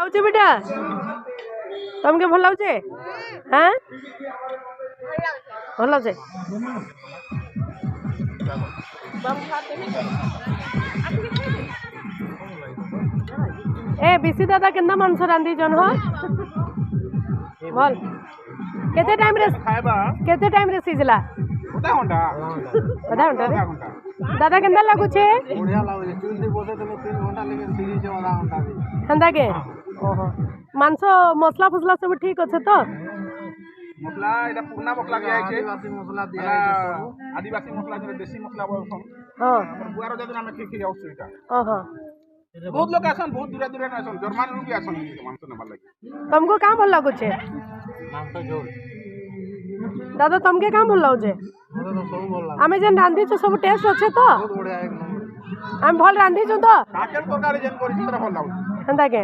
लागे बेटा तुमके भल लागे हाँ भल लागे ए बिसी दादा केंदा मांस रांधी जन हो भल केते टाइम रे सिझला आधा घंटा रे दादा केंदा लागु छे बढ़िया लागु छे चुल्ली बसे तो 3 घंटा लेकिन सीरी छे आधा घंटा भी हंदा के ओहो मांस मसला फसला सब ठीक अच्छे तो मसला এটা পুরনা মসলা দিয়া আছে आदिवासी मसला दिया है आदिवासी मसला जो देसी मसला बोलछन हां हमर बुआरो जदन हम ठीक जाउ सुइटा ओहो बहुत लोग आसन बहुत दूर दूर आसन जर्मन लोग भी आसन मांस नबा लागि तुमको का भल लागु छे मांस झोल दादा तुमके का भल लागु छे मते तो सब भल लागे आमे जन रांधी छ सब टेस्ट अच्छे तो बहुत बढ़िया एक नंबर हम भल रांधी छ तो काकेल तरकारी जन करि तोरा भल लागु हंदा के